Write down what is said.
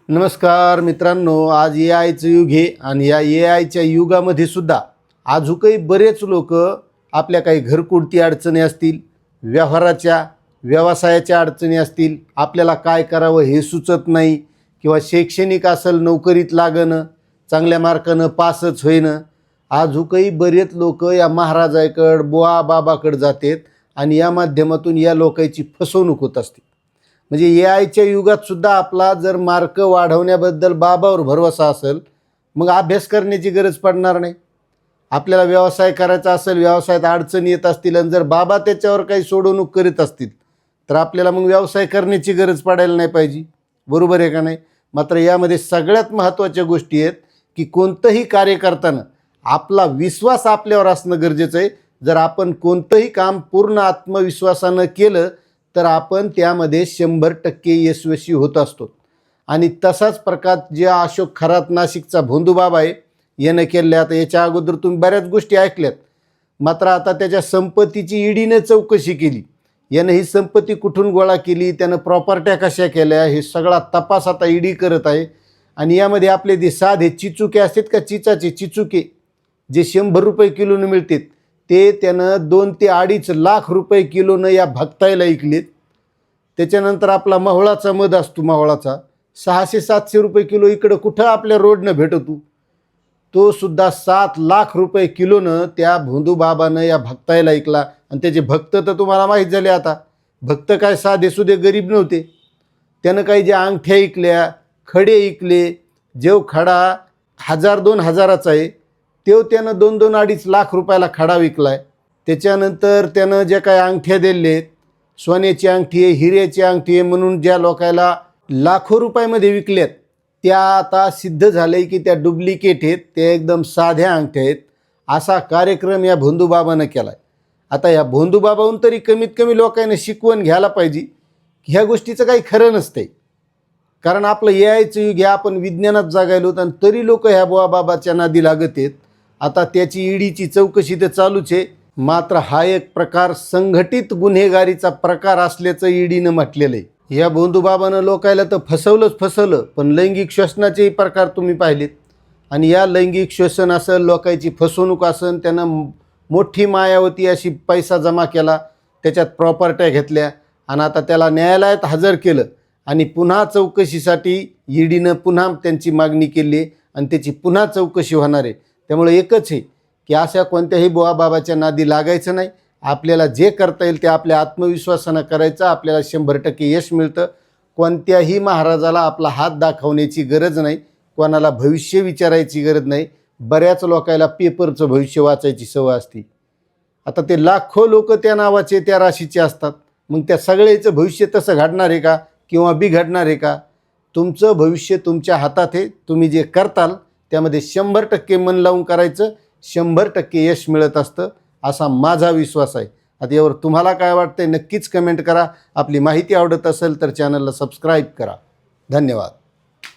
नमस्कार मित्रांनो, आज ए आयचं युग आहे आणि या ए आयच्या युगामध्ये सुद्धा अजूनही बरेच लोक आपल्या काही घरकुडती अडचणी असतील, व्यवसायाच्या अडचणी असतील, आपल्याला काय करावं हे सुचत नाही किंवा शैक्षणिक असेल नोकरीत लागणं, चांगल्या मार्कानं पासच होईनं, अजूनही बरेच लोक या महाराजाकडं बुवा बाबाकडं जातात आणि या माध्यमातून या लोकांची फसवणूक होत असते. म्हणजे ए आयच्या युगात सुद्धा आपला जर मार्क वाढवण्याबद्दल बाबावर भरवसा असेल, मग अभ्यास करण्याची गरज पडणार नाही. आपल्याला व्यवसाय करायचा असेल, व्यवसायात अडचणी येत असतील आणि जर बाबा त्याच्यावर काही सोडवणूक करीत असतील तर आपल्याला मग व्यवसाय करण्याची गरज पडायला नाही पाहिजे. बरोबर आहे का नाही? मात्र यामध्ये सगळ्यात महत्त्वाच्या गोष्टी आहेत की कोणतंही कार्य करताना आपला विश्वास आपल्यावर असणं गरजेचं आहे. जर आपण कोणतंही काम पूर्ण आत्मविश्वासानं केलं तर आपण त्यामध्ये 100% यशस्वी होत असतो. आणि तसाच प्रकार जे अशोक खरात नाशिकचा भोंदूबाबा आहे यानं केल्या. आता याच्या अगोदर तुम्ही बऱ्याच गोष्टी ऐकल्यात, मात्र आता त्याच्या संपत्तीची ईडीने चौकशी केली. यानं ही संपत्ती कुठून गोळा केली, त्यानं प्रॉपर्ट्या कशा केल्या, हे सगळा तपास आता ईडी करत आहे. आणि यामध्ये आपले जे साधे चिचुके असतात का, चिचुके जे 100 रुपये किलोनं मिळतात ते त्यानं 2 ते 2.5 लाख रुपये किलोनं या भक्ताईला ऐकलेत. त्याच्यानंतर आपला महोळाचा मध असतो, महोळाचा 600-700 रुपये किलो इकडं कुठं आपल्या रोडनं भेटतो, तो सुद्धा 7 लाख रुपये किलोनं त्या भोंदूबाबानं या भक्ताईला ऐकला. आणि त्याचे भक्त तर तुम्हाला माहीत झाले. आता भक्त काय साधेसुधे गरीब नव्हते. त्यानं काही जे अंगठ्या ऐकल्या, खडे ऐकले, जेव खडा 1000-2000चा आहे तेव त्यानं 2-2-2.5 लाख रुपयाला खडा विकलाय. त्याच्यानंतर त्यानं ज्या काही अंगठ्या दिलेत, सोन्याची अंगठी आहे, हिऱ्याची अंगठी आहे म्हणून ज्या लोकायला लाखो रुपयामध्ये विकल्यात, त्या आता सिद्ध झालं आहे की त्या डुप्लिकेट आहेत, त्या एकदम साध्या अंगठ्या आहेत. असा कार्यक्रम या भोंदूबाबानं केला आहे. आता या भोंदूबाबाहून तरी कमीत कमी लोकांना शिकवण घ्यायला पाहिजे. ह्या गोष्टीचं काही खरं नसतंय, कारण आपलं ए आयचं युग हे आपण विज्ञानात जगायलो आणि तरी लोक ह्या बुवा बाबाच्या नादी लागत आहेत. आता त्याची ईडीची चौकशी तर चालूच आहे. मात्र हा एक प्रकार संघटित गुन्हेगारीचा प्रकार असल्याचं ईडीनं म्हटलेलं आहे. या भोंदूबाबानं लोकायला तर फसवलं, पण लैंगिक शोषणाचेही प्रकार तुम्ही पाहिलेत. आणि या लैंगिक शोषण असेल, लोकांची फसवणूक असेल, त्यानं मोठी मायावती अशी पैसा जमा केला, त्याच्यात प्रॉपर्ट्या घेतल्या आणि आता त्याला न्यायालयात हजर केलं आणि पुन्हा चौकशीसाठी ईडीनं पुन्हा त्यांची मागणी केली आणि त्याची पुन्हा चौकशी होणार आहे. त्यामुळे एकच आहे की अशा कोणत्याही बुवा बाबाच्या नादी लागायचं नाही. आपल्याला जे करता येईल ते आपल्या आत्मविश्वासानं करायचं. आपल्याला 100% यश मिळतं. कोणत्याही महाराजाला आपला हात दाखवण्याची गरज नाही, कोणाला भविष्य विचारायची गरज नाही. बऱ्याच लोकांना पेपरचं भविष्य वाचायची सवय असते. आता ते लाखो लोक त्या नावाचे त्या राशीचे असतात, मग त्या सगळ्याचं भविष्य तसं घडणार आहे का किंवा बिघडणार आहे का? तुमचं भविष्य तुमच्या हातात आहे. तुम्ही जे करताल त्यामध्ये 100% मन लावून करायचं, 100% यश मिळत असतं असा माझा विश्वास आहे. आता यावर तुम्हाला काय वाटतंय नक्कीच कमेंट करा. आपली माहिती आवडत असेल तर चॅनलला सबस्क्राईब करा. धन्यवाद.